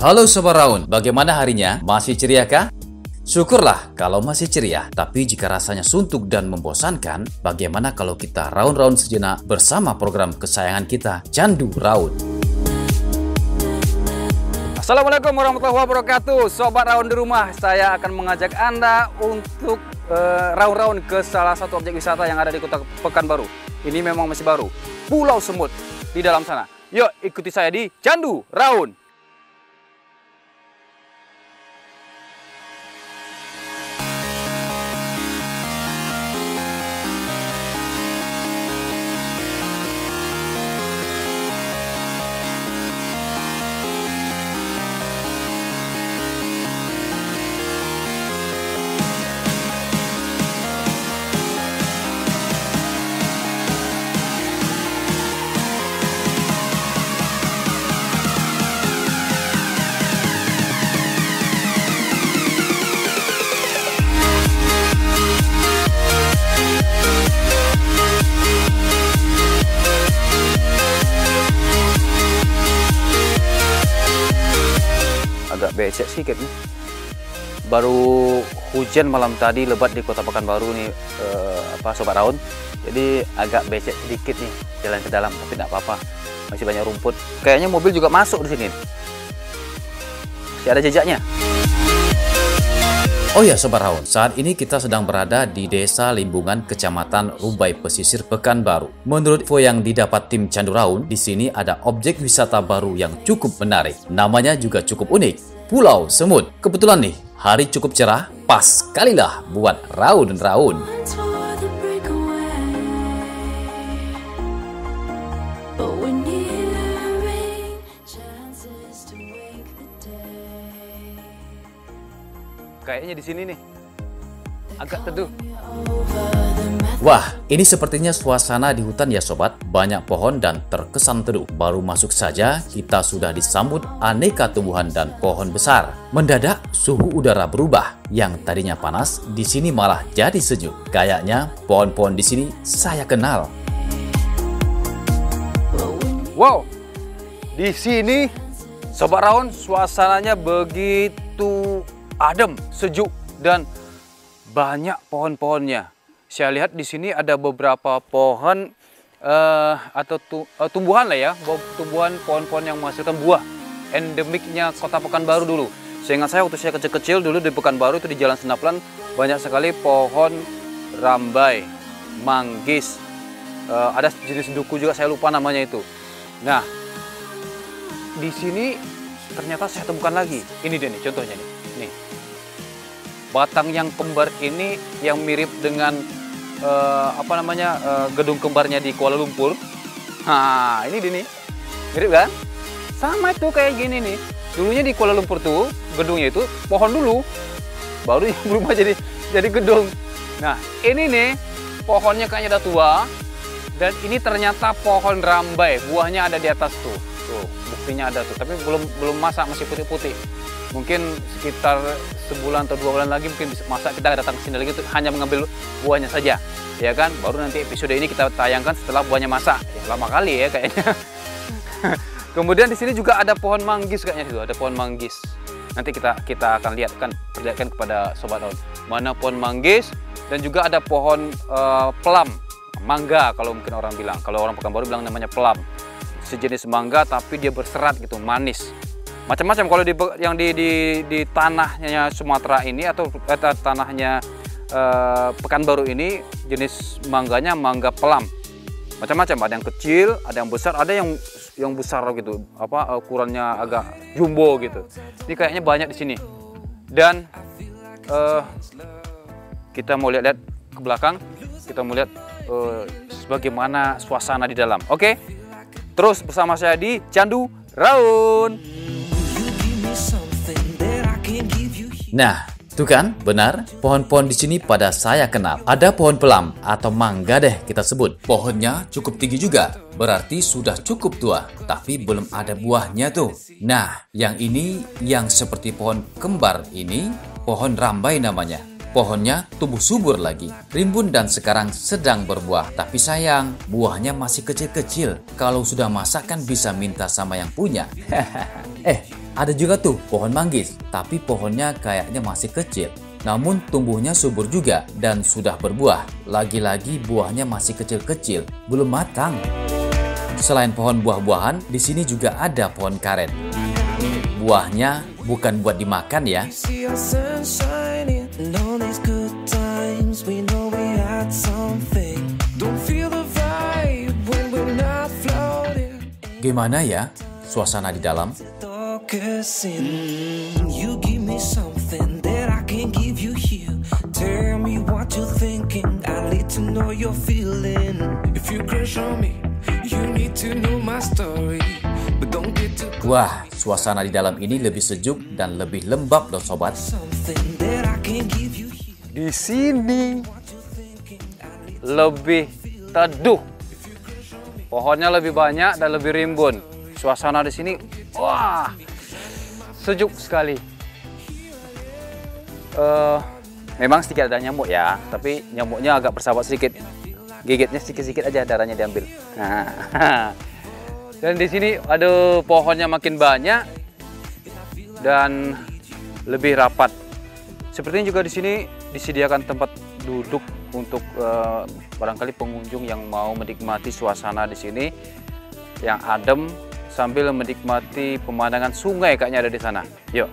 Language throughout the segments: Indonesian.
Halo Sobat Raun, bagaimana harinya? Masih ceria kah? Syukurlah kalau masih ceria, tapi jika rasanya suntuk dan membosankan, bagaimana kalau kita raun-raun sejenak bersama program kesayangan kita, Candu Raun. Assalamualaikum warahmatullahi wabarakatuh. Sobat Raun di rumah, saya akan mengajak Anda untuk raun-raun ke salah satu objek wisata yang ada di Kota Pekanbaru. Ini memang masih baru, Pulau Semut di dalam sana. Yuk ikuti saya di Candu Raun. Agak becek sedikit nih. Baru hujan malam tadi lebat di Kota Pekanbaru nih, Sobat Raun. Jadi agak becek sedikit nih jalan ke dalam, tapi tidak apa-apa. Masih banyak rumput. Kayaknya mobil juga masuk di sini. Masih ada jejaknya. Oh ya Sobat Raun, saat ini kita sedang berada di Desa Limbungan, Kecamatan Rubai Pesisir, Pekanbaru. Menurut info yang didapat tim Candu Raun, di sini ada objek wisata baru yang cukup menarik. Namanya juga cukup unik, Pulau Semut. Kebetulan nih, hari cukup cerah, pas kalilah buat raun-raun. Kayaknya di sini nih, agak teduh. Wah, ini sepertinya suasana di hutan ya sobat. Banyak pohon dan terkesan teduh. Baru masuk saja, kita sudah disambut aneka tumbuhan dan pohon besar. Mendadak, suhu udara berubah. Yang tadinya panas, di sini malah jadi sejuk. Kayaknya pohon-pohon di sini saya kenal. Wow, di sini Sobat Raun suasananya begitu adem, sejuk, dan banyak pohon-pohonnya. Saya lihat di sini ada beberapa pohon atau tumbuhan lah ya, tumbuhan pohon-pohon yang menghasilkan buah. Endemiknya Kota Pekanbaru dulu. Seingat saya waktu saya kecil-kecil dulu di Pekanbaru itu di Jalan Senaplan banyak sekali pohon rambai, manggis, ada jenis duku juga saya lupa namanya itu. Nah, di sini ternyata saya temukan lagi. Ini dia nih contohnya nih. Nih. Batang yang kembar ini yang mirip dengan gedung kembarnya di Kuala Lumpur. Nah, ini dia nih. Mirip kan? Sama itu kayak gini nih. Dulunya di Kuala Lumpur tuh gedungnya itu pohon dulu. Baru yang berubah jadi gedung. Nah, ini nih pohonnya kayaknya udah tua dan ini ternyata pohon rambai. Buahnya ada di atas tuh. Tuh, buktinya ada tuh, tapi belum masak, masih putih-putih. Mungkin sekitar sebulan atau 2 bulan lagi mungkin bisa masak, kita datang ke sini lagi untuk hanya mengambil buahnya saja, ya kan? Baru nanti episode ini kita tayangkan setelah buahnya masak. Ya, lama kali ya kayaknya. Kemudian di sini juga ada pohon manggis kayaknya itu, ada pohon manggis. Nanti kita akan lihatkan kepada Sobat Raun mana pohon manggis, dan juga ada pohon pelam, mangga kalau mungkin orang bilang. Kalau orang Pekanbaru bilang namanya pelam. Sejenis mangga tapi dia berserat gitu, manis. Macam-macam kalau di tanahnya Sumatera ini atau tanahnya Pekanbaru ini jenis mangganya mangga pelam. Macam-macam, ada yang kecil, ada yang besar, ada yang besar gitu, ukurannya agak jumbo gitu. Ini kayaknya banyak di sini. Dan kita mau lihat ke belakang, kita mau lihat bagaimana suasana di dalam. Oke? Terus bersama saya di Candu Raun. Nah, tuh kan, benar. Pohon-pohon di sini pada saya kenal. Ada pohon pelam atau mangga deh kita sebut. Pohonnya cukup tinggi juga, berarti sudah cukup tua, tapi belum ada buahnya tuh. Nah, yang ini yang seperti pohon kembar ini, pohon rambai namanya. Pohonnya tumbuh subur lagi, rimbun dan sekarang sedang berbuah. Tapi sayang, buahnya masih kecil-kecil. Kalau sudah masak kan bisa minta sama yang punya. Ada juga tuh pohon manggis, tapi pohonnya kayaknya masih kecil. Namun tumbuhnya subur juga dan sudah berbuah. Lagi-lagi buahnya masih kecil-kecil, belum matang. Selain pohon buah-buahan, di sini juga ada pohon karet. Buahnya bukan buat dimakan ya. Gimana ya suasana di dalam? Wah, suasana di dalam ini lebih sejuk dan lebih lembab loh sobat. Di sini lebih teduh. Pohonnya lebih banyak dan lebih rimbun. Suasana di sini, wah, sejuk sekali. Memang sedikit ada nyamuk ya, tapi nyamuknya agak bersahabat sedikit. Gigitnya sedikit-sedikit aja, darahnya diambil. Nah, dan di sini, aduh, pohonnya makin banyak dan lebih rapat. Sepertinya juga di sini disediakan tempat duduk untuk barangkali pengunjung yang mau menikmati suasana di sini yang adem sambil menikmati pemandangan sungai kayaknya ada di sana. Yuk,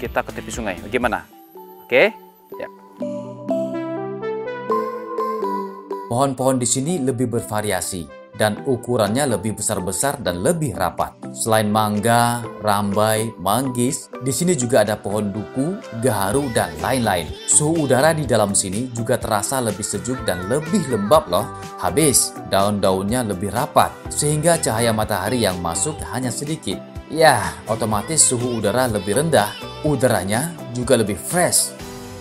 kita ke tepi sungai. Bagaimana? Oke? Ya. Pohon-pohon di sini lebih bervariasi dan ukurannya lebih besar-besar dan lebih rapat. Selain mangga, rambai, manggis, di sini juga ada pohon duku, gaharu, dan lain-lain. Suhu udara di dalam sini juga terasa lebih sejuk dan lebih lembab loh. Habis, daun-daunnya lebih rapat, sehingga cahaya matahari yang masuk hanya sedikit. Ya, otomatis suhu udara lebih rendah, udaranya juga lebih fresh.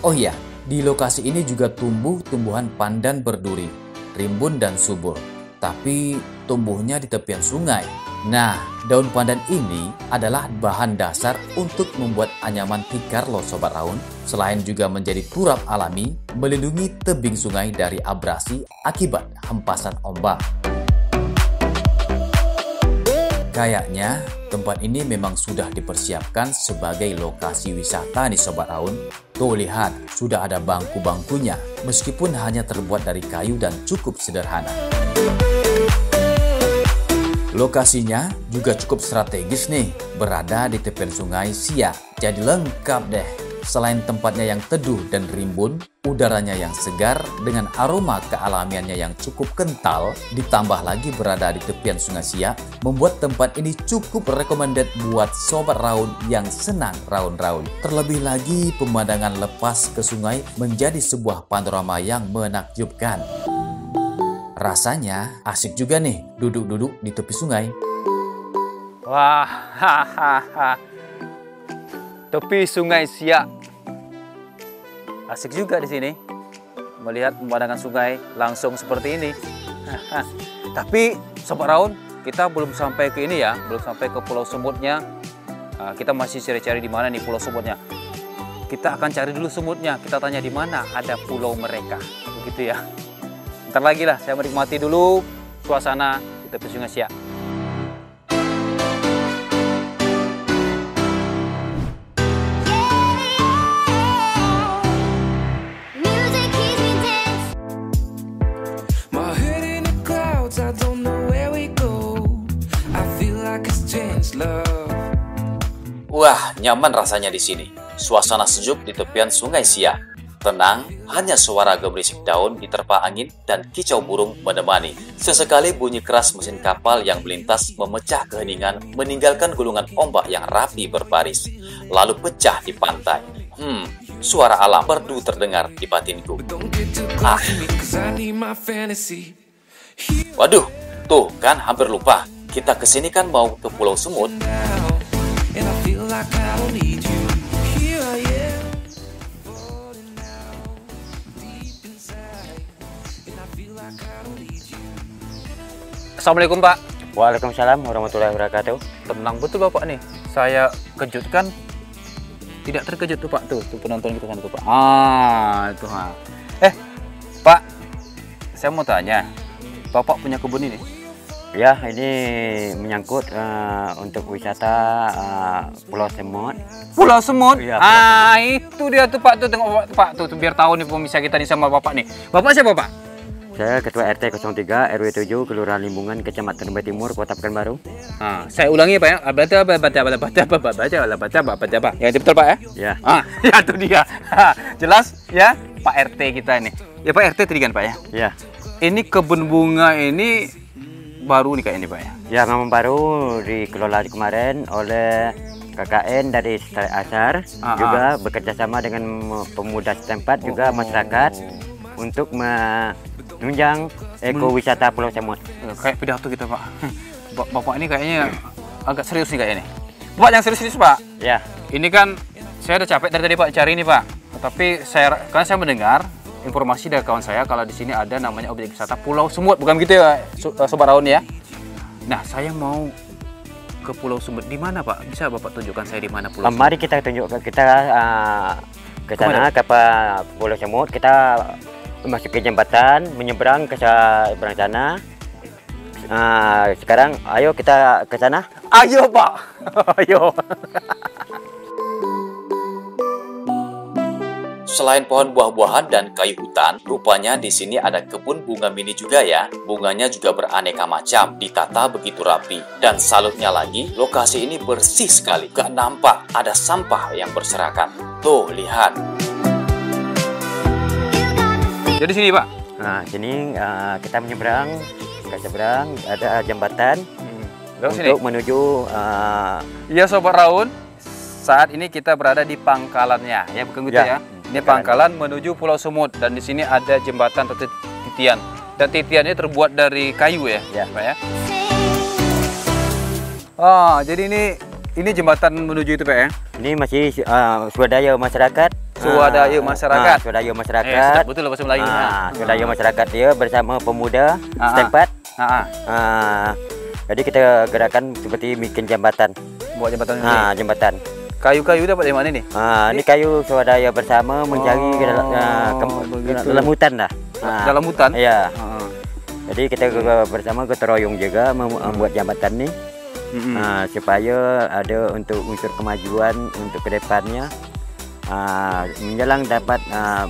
Oh iya, di lokasi ini juga tumbuh tumbuhan pandan berduri, rimbun dan subur. Tapi tumbuhnya di tepian sungai. Nah, daun pandan ini adalah bahan dasar untuk membuat anyaman tikar loh Sobat Raun. Selain juga menjadi turap alami, melindungi tebing sungai dari abrasi akibat hempasan ombak. Kayaknya tempat ini memang sudah dipersiapkan sebagai lokasi wisata nih Sobat Raun. Tuh lihat, sudah ada bangku-bangkunya, meskipun hanya terbuat dari kayu dan cukup sederhana. Lokasinya juga cukup strategis nih, berada di tepian sungai Siak, jadi lengkap deh. Selain tempatnya yang teduh dan rimbun, udaranya yang segar dengan aroma kealamiannya yang cukup kental, ditambah lagi berada di tepian sungai Siak, membuat tempat ini cukup recommended buat Sobat Raun yang senang raun-raun. Terlebih lagi pemandangan lepas ke sungai menjadi sebuah panorama yang menakjubkan. Rasanya asik juga nih duduk-duduk di tepi sungai. Wah, hahaha. Tepi sungai Siak. Asik juga di sini. Melihat pemandangan sungai langsung seperti ini. Tapi Sobat Raun, kita belum sampai ke ini ya, belum sampai ke Pulau Semutnya. Kita masih cari-cari di mana nih Pulau Semutnya. Kita akan cari dulu semutnya. Kita tanya di mana ada pulau mereka. Begitu ya. Bentar lagi lah, saya menikmati dulu suasana di tepi sungai Siak. Wah, nyaman rasanya di sini. Suasana sejuk di tepian sungai Siak. Tenang, hanya suara gemerisik daun diterpa angin dan kicau burung menemani. Sesekali bunyi keras mesin kapal yang melintas memecah keheningan, meninggalkan gulungan ombak yang rapi berbaris, lalu pecah di pantai. Suara alam merdu terdengar di batinku. Waduh, tuh kan hampir lupa. Kita kesini kan mau ke Pulau Semut. Assalamualaikum Pak. Waalaikumsalam warahmatullahi wabarakatuh. Tenang betul Bapak nih. Saya kejutkan. Tidak terkejut tuh Pak. Tuh penonton kita sana tuh Pak. Itu Pak. Saya mau tanya. Bapak punya kebun ini? Ya, ini menyangkut untuk wisata Pulau Semut. Pulau Semut? Iya, itu dia tuh Pak, tuh tengok Pak tuh biar tahu nih pemirsa kita nih sama Bapak nih. Bapak siapa Pak? Saya Ketua RT 03 RW 7 Kelurahan Limbungan Kecamatan Rembai Timur Kota Pekanbaru. Saya ulangi Pak ya. Baca. Ya itu betul Pak ya? Ya. Ya itu dia. Jelas ya Pak RT kita ini. Ya Pak RT tadi kan Pak ya? Ya. Ini kebun bunga ini baru nih kayaknya Pak ya? Ya, memang baru dikelola kemarin oleh KKN dari Setai Asar, juga bekerja sama dengan pemuda setempat juga masyarakat untuk menunjang ekowisata Pulau Semut. Kayak pidato kita Pak. Bapak ini kayaknya agak serius nih kayaknya nih. Bapak yang serius Pak. Ya. Ini kan saya udah capek dari tadi Pak cari ini Pak. Tapi saya mendengar informasi dari kawan saya kalau di sini ada namanya objek wisata Pulau Semut, bukan gitu ya Sobat Raun ya? Nah, saya mau ke Pulau Semut. Di mana Pak? Bisa Bapak tunjukkan saya di mana Pulau Semut? Mari kita tunjukkan, kita ke sana ke Pulau Semut. Kita masuk ke jembatan, menyeberang ke seberang sana. Sekarang ayo kita ke sana. Ayo Pak. Ayo. Selain pohon buah-buahan dan kayu hutan, rupanya di sini ada kebun bunga mini juga ya. Bunganya juga beraneka macam, ditata begitu rapi. Dan salutnya lagi, lokasi ini bersih sekali. Gak nampak ada sampah yang berserakan. Tuh, lihat. Jadi sini Pak? Nah, sini kita menyeberang ke seberang, ada jembatan sini. untuk menuju. Iya Sobat Raun, saat ini kita berada di pangkalannya, ya bukan gitu ya? Ini pangkalan menuju Pulau Semut dan di sini ada jembatan atau titian. Dan titiannya terbuat dari kayu ya, Pak ya? Jadi ini jembatan menuju itu Pak ya? Ini masih swadaya masyarakat. Swadaya masyarakat. Swadaya masyarakat. Betul bahasa Melayu. Swadaya masyarakat dia bersama pemuda setempat. Jadi kita gerakan seperti bikin jembatan. Buat jembatan ini. Jembatan. Kayu-kayu dapat dari mana nih? Ini kayu swadaya bersama mencari dalam hutan lah. Dalam hutan? Iya. Jadi kita bersama gotong royong juga membuat jembatan nih. Supaya ada untuk unsur kemajuan untuk kedepannya. Menjelang dapat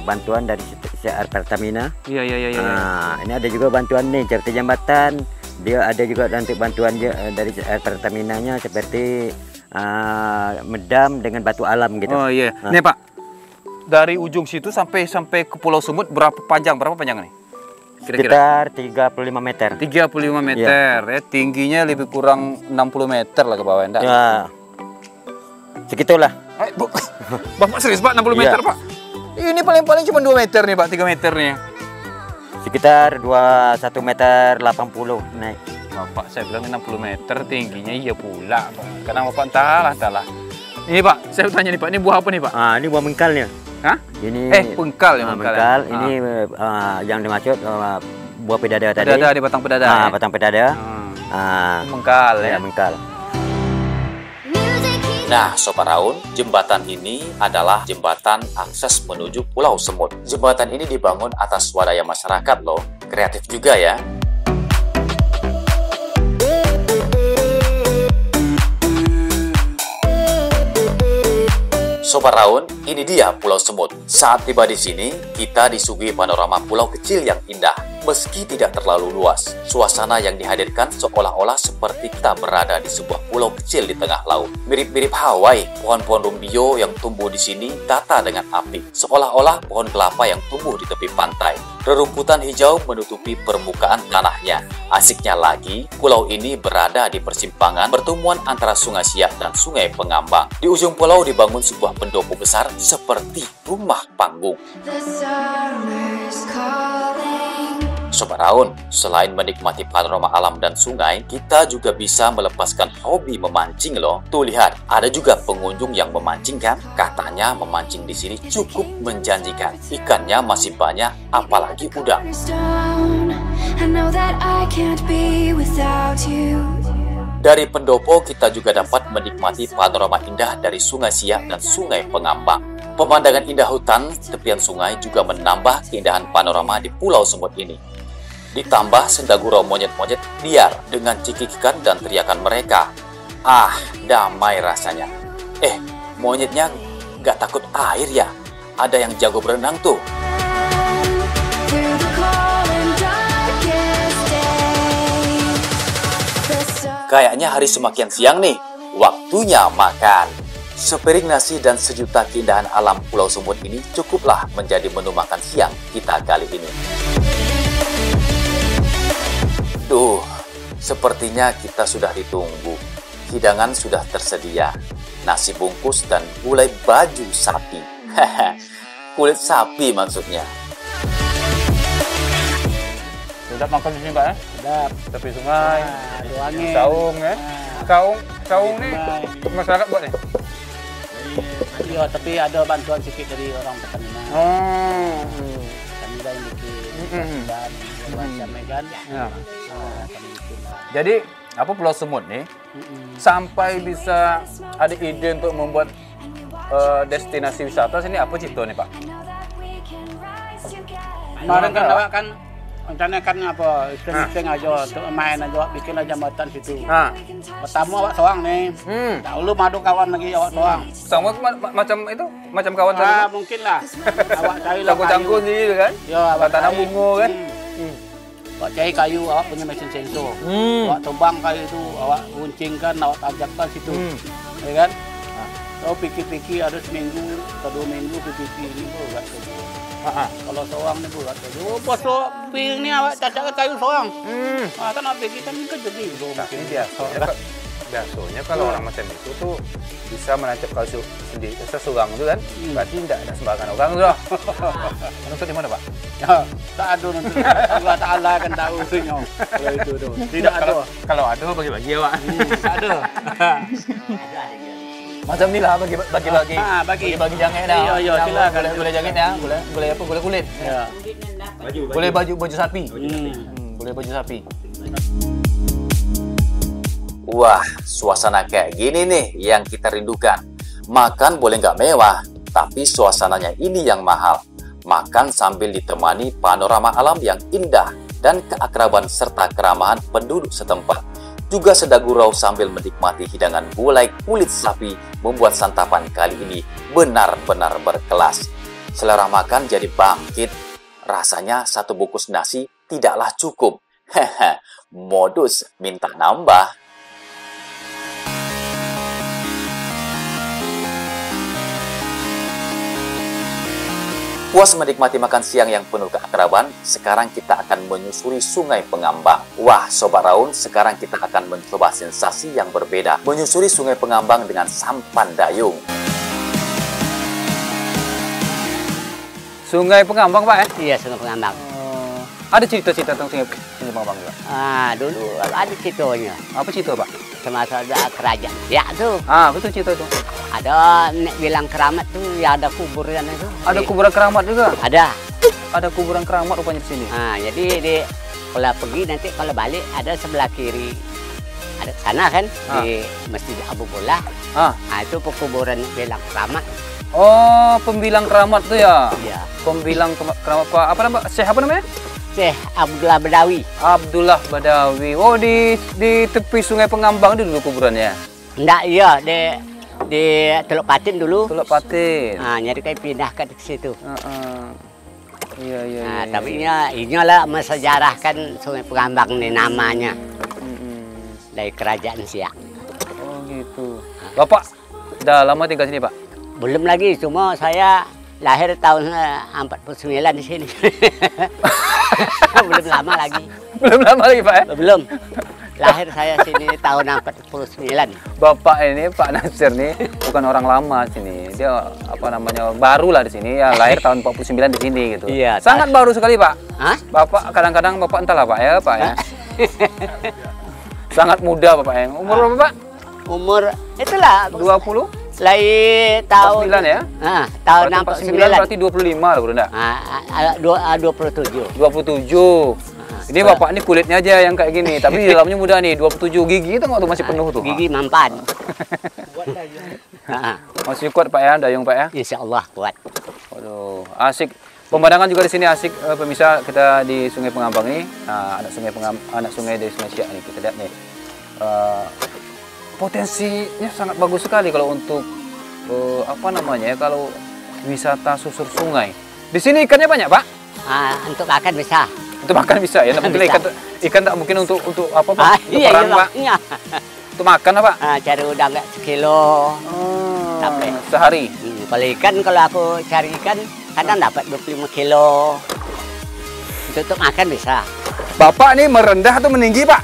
bantuan dari CR Pertamina. Iya. Ini ada juga bantuan nih seperti jembatan. Dia ada juga untuk bantuan dari CR Pertaminanya seperti medam dengan batu alam gitu. Oh iya. Nih Pak, dari ujung situ sampai ke Pulau Semut berapa panjang nih? Sekitar 35 meter. 35 meter ya. Tingginya lebih kurang 60 meter lah ke bawah enggak? Ya. Segitulah. Bapak serius Pak 60 meter Pak? Ini paling cuma 2 meter nih Pak, 3 meter nih. Sekitar 21 meter 80 naik. Bapak saya bilang 60 meter tingginya, iya pula Pak. Karena Bapak entahlah. Ini Pak, saya tanya nih Pak, ini buah apa nih Pak? Ini buah mengkalnya. Hah? Ini pengkal ya mengkal. Ini yang dimaksud buah pedada tadi. Pedada di batang pedada. Batang pedada. Mengkal ya. Mengkal. Nah, Sobat Raun, jembatan ini adalah jembatan akses menuju Pulau Semut. Jembatan ini dibangun atas swadaya masyarakat loh. Kreatif juga ya. Sobat Raun, ini dia Pulau Semut. Saat tiba di sini, kita disuguhi panorama pulau kecil yang indah. Meski tidak terlalu luas, suasana yang dihadirkan seolah-olah seperti kita berada di sebuah pulau kecil di tengah laut. Mirip-mirip Hawaii, pohon-pohon rumbio yang tumbuh di sini tata dengan apik, seolah-olah pohon kelapa yang tumbuh di tepi pantai. Rerumputan hijau menutupi permukaan tanahnya. Asiknya lagi, pulau ini berada di persimpangan pertemuan antara Sungai Siak dan Sungai Pengambang. Di ujung pulau dibangun sebuah pendopo besar seperti rumah panggung. Sobat Raun, selain menikmati panorama alam dan sungai, kita juga bisa melepaskan hobi memancing loh. Tuh lihat, ada juga pengunjung yang memancing kan? Katanya memancing di sini cukup menjanjikan. Ikannya masih banyak, apalagi udang. Dari pendopo kita juga dapat menikmati panorama indah dari Sungai Siak dan Sungai Pengambang. Pemandangan indah hutan tepian sungai juga menambah keindahan panorama di Pulau Semut ini. Ditambah sendagurau monyet-monyet liar dengan cikikan dan teriakan mereka. Ah, damai rasanya. Monyetnya nggak takut air ya? Ada yang jago berenang tuh. Kayaknya hari semakin siang nih, waktunya makan. Sepiring nasi dan sejuta keindahan alam Pulau Sumut ini cukuplah menjadi menu makan siang kita kali ini. Duh, sepertinya kita sudah ditunggu. Hidangan sudah tersedia. Nasi bungkus dan gulai baju sapi. Kulit sapi maksudnya. Sudah makan di sini Pak ya? Sedap. Tepi sungai, Ada angin. saung ya. Saung nih masyarakat buat nih. Iya, tapi ada bantuan sedikit dari orang Pertamina. Pertamina yang bikin dan macam kan. Ya. Kami bikin lah. Jadi apa Pulau Sumut nih sampai bisa ada ide untuk membuat destinasi wisata sini apa cerita nih Pak? Kemarin kan awak kan rencana kan apa iseng aja untuk main aja bikin aja jambatan situ. Pertama awak soang nih. Dahulu madu kawan lagi awak soang. Sama macam itu, macam kawan saya. Mungkin lah. Awak cari lah Cangkul sendiri kan? Ya, awak tanam cari. bunga kan? Awak cari kayu, awak punya mesin sensor. Awak tebang kayu itu, awak runcingkan, awak tajakkan situ. Ya kan? Kalau pikir-pikir ada seminggu atau 2 minggu pikir ini buat kerja. Kalau soang ni buat kerja. Oh, bosok piring ni awak cacat kayu soang. Tak nak pikir kan kerja ni. Tapi ini biasanya kalau orang macam itu tuh bisa menancap kayu sendiri seseorang itu kan, berarti tidak ada sembarangan orang tuh. Menurut di mana Pak? Ya, tak ada nanti. Allah Taala kan tahu senyum. Kalau itu tu. Tidak ada. Kalau ada bagi-bagi ya Pak. Tak ada. Macam ni lah bagi-bagi. Bagi jangan dah. Ya, silakan. Boleh jangan ya. Boleh apa? Boleh kulit. Ya. Boleh baju sapi. Boleh baju sapi. Wah, suasana kayak gini nih yang kita rindukan. Makan boleh nggak mewah, tapi suasananya ini yang mahal. Makan sambil ditemani panorama alam yang indah dan keakraban serta keramahan penduduk setempat. Juga sedagurau sambil menikmati hidangan gulai kulit sapi membuat santapan kali ini benar-benar berkelas. Selera makan jadi bangkit. Rasanya satu bungkus nasi tidaklah cukup. Hehe, modus minta nambah. Puas menikmati makan siang yang penuh keakraban, sekarang kita akan menyusuri Sungai Pengambang. Wah, Sobat Raun, sekarang kita akan mencoba sensasi yang berbeda. Menyusuri Sungai Pengambang dengan sampan dayung. Sungai Pengambang Pak ya? Iya, Sungai Pengambang. Ada cerita-cerita tentang Sungai Pengambang juga? Dulu ada ceritanya. Apa cerita Pak? Semasa ada kerajaan ya tuh. Betul cerita itu. Ada nek bilang keramat tuh ya ada kuburan itu. Ada kuburan keramat juga? Ada kuburan keramat rupanya di sini. Jadi kalau pergi nanti kalau balik ada sebelah kiri. Ada sana kan di Masjid Abu Bola. Itu kuburan bilang keramat. Oh, pembilang keramat tuh ya? Iya. Pembilang keramat Pak. Apa nama? Syekh apa namanya? Syekh Abdullah Badawi. Abdullah Badawi. Oh, di tepi Sungai Pengambang dulu kuburannya. Enggak, iya di Teluk Patin dulu. Teluk Patin. Jadi kayak pindah ke situ. Iya. Tapi inilah mensejarahkan Sungai Pengambang ini namanya. Dari kerajaan Siak. Oh gitu. Bapak udah lama tinggal sini Pak? Belum lagi, cuma saya lahir tahun 49 di sini. Belum lama lagi. Belum lama lagi Pak ya? Belum. Lahir saya sini tahun 49. Bapak ini Pak Nasir nih bukan orang lama sini. Dia apa namanya baru lah di sini ya. Lahir tahun 49 di sini gitu. Iya. Sangat baru sekali Pak. Hah? Bapak kadang-kadang Bapak entahlah Pak ya Pak ya. Sangat muda Bapak ya. Umur berapa Pak? Umur itulah 20? lahir tahun 9 ya? Tahun 49 49. berarti 25 lah Bro enggak? 27. 27. Ini Bapak ini kulitnya aja yang kayak gini, tapi di dalamnya muda nih, 27 gigi itu tuh masih penuh tuh. Gigi mampan. Masih kuat Pak ya, dayung Pak ya? Insya Allah kuat. Waduh, asik. Pemandangan juga di sini asik, pemirsa. Kita di Sungai Pengambang ini, anak sungai dari Sungai Siak nih. Kita lihat nih, potensinya sangat bagus sekali kalau untuk apa namanya ya, kalau wisata susur sungai. Di sini ikannya banyak, Pak? Untuk makan bisa. Untuk makan bisa ya? Mungkin ikan tak mungkin untuk apa, Pak? Untuk Iya, perang, Pak? iya. Untuk makan apa? Cari udang nggak sekilo. Sampai sehari. Kalau ikan, kalau aku cari ikan kadang dapat 25 kilo. Untuk makan bisa. Bapak ini merendah atau meninggi, Pak?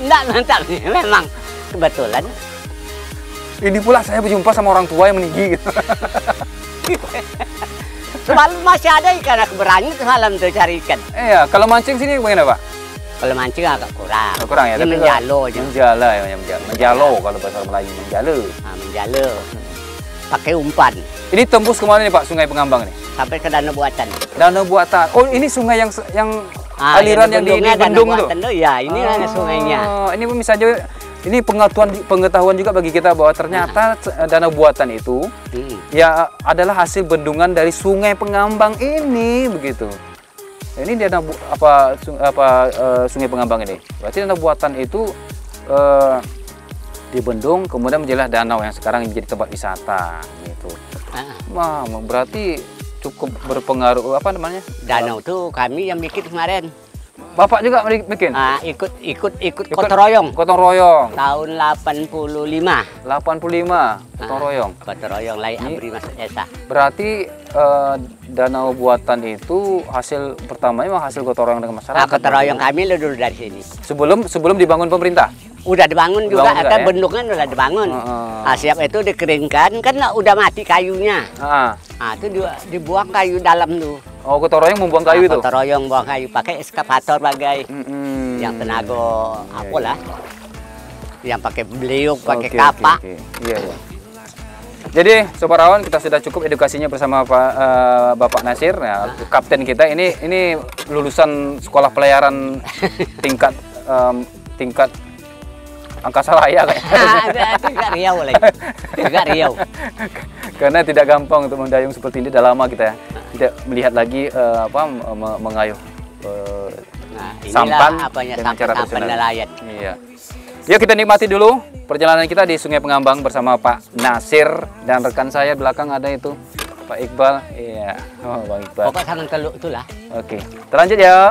Enggak, mantap. Memang kebetulan. Ini pula saya berjumpa sama orang tua yang meninggi. Semalam masih ada ikan, aku berani semalam tuh cari ikan. Iya, kalau mancing sini bagaimana, Pak? Kalau mancing agak kurang. Kurang ya, tapi menjalo aja. Menjala ya, menjalo kalau bahasa Melayu menjalo. Menjalo. Pakai umpan. Ini tembus kemana nih, Pak, Sungai Pengambang nih? Sampai ke danau buatan. Danau buatan. Oh, ini sungai yang aliran yang di bendung tuh. Ya, ini sungainya. Ini bisa aja. Ini pengetahuan juga bagi kita bahwa ternyata danau buatan itu ya adalah hasil bendungan dari Sungai Pengambang ini, begitu. Ini danau Sungai Pengambang ini. Berarti danau buatan itu dibendung kemudian menjadilah danau yang sekarang menjadi tempat wisata, gitu. Wah, berarti cukup berpengaruh apa namanya? Danau tuh kami yang bikin kemarin. Bapak juga bikin? Ikut gotong royong. Gotong royong. Tahun 85. 85 gotong royong. Gotong royong Lai Abri Masuk Desa. Berarti danau buatan itu hasil pertamanya hasil gotong royong dengan masyarakat. Gotong royong kami dulu dari sini. Sebelum dibangun pemerintah. Udah dibangun juga, kan ya? bendungan udah dibangun. Siap itu dikeringkan, kan udah mati kayunya. Itu dibuang kayu dalam tuh. Oh, gotong royong membuang kayu itu? Gotong royong buang kayu, pakai eskavator bagai yang tenaga apa lah. Yang pakai beliung, pakai kapak. Iya. Jadi, Sobat Rawan, kita sudah cukup edukasinya bersama Bapak Nasir, ya, kapten kita. Ini lulusan sekolah pelayaran tingkat Angkasa Raya kayaknya. Tingkat Riau lagi. Tingkat Riau. Karena tidak gampang untuk mendayung seperti ini. Sudah lama kita tidak melihat lagi mengayuh sampan dengan cara tradisional. Nelayan. Iya. Yuk kita nikmati dulu perjalanan kita di Sungai Pengambang bersama Pak Nasir dan rekan saya belakang ada itu Pak Iqbal. Iya. Oh, Bang Iqbal. Pokok Sarang Teluk itulah. Oke. Terlanjut ya.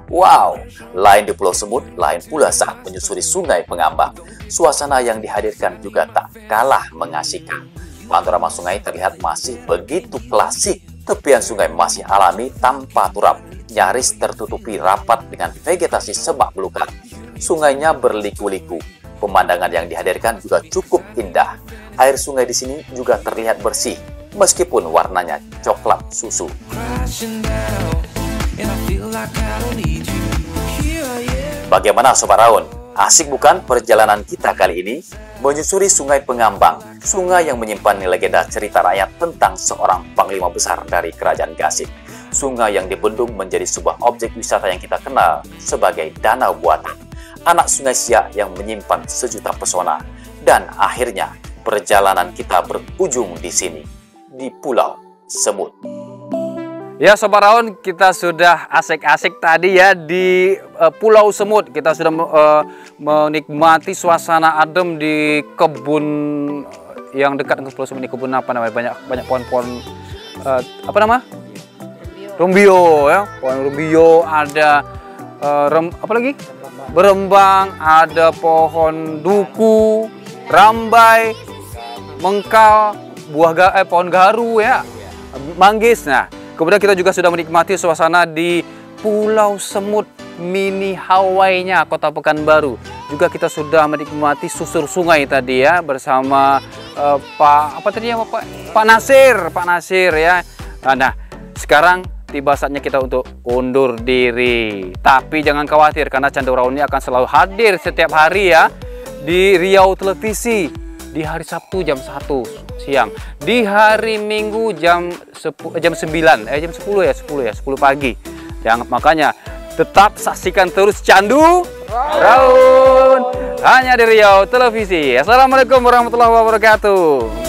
Wow, lain di Pulau Semut, lain pula saat menyusuri Sungai Pengambang. Suasana yang dihadirkan juga tak kalah mengasihkan. Panorama sungai terlihat masih begitu klasik. Tepian sungai masih alami tanpa turap, nyaris tertutupi rapat dengan vegetasi semak belukar. Sungainya berliku-liku. Pemandangan yang dihadirkan juga cukup indah. Air sungai di sini juga terlihat bersih, meskipun warnanya coklat susu. Bagaimana Sobat Raun? Asik bukan perjalanan kita kali ini? Menyusuri Sungai Pengambang, sungai yang menyimpan legenda cerita rakyat tentang seorang panglima besar dari Kerajaan Gasing. Sungai yang dibendung menjadi sebuah objek wisata yang kita kenal sebagai danau buatan. Anak Sungai Siak yang menyimpan sejuta pesona. Dan akhirnya, perjalanan kita berujung di sini, di Pulau Semut. Ya Sobat Raun, kita sudah asik-asik tadi ya di Pulau Semut. Kita sudah menikmati suasana adem di kebun yang dekat dengan Pulau Semut. Ini kebun apa namanya? Banyak pohon-pohon apa nama? Rumbio ya. Pohon rumbio, ada apa lagi? Berembang, ada pohon duku, rambai, mengkal, pohon garu ya. Manggis. Nah, kemudian kita juga sudah menikmati suasana di Pulau Semut, mini Hawaii-nya Kota Pekanbaru. Juga kita sudah menikmati susur sungai tadi ya bersama Pak Nasir ya. Nah, sekarang tiba saatnya kita untuk undur diri. Tapi jangan khawatir karena Candu Raun ini akan selalu hadir setiap hari ya di Riau Televisi. Di hari Sabtu jam 1 siang, di hari Minggu jam 10 pagi. Makanya Tetap saksikan terus Candu Raun hanya di Riau Televisi. Assalamualaikum warahmatullahi wabarakatuh.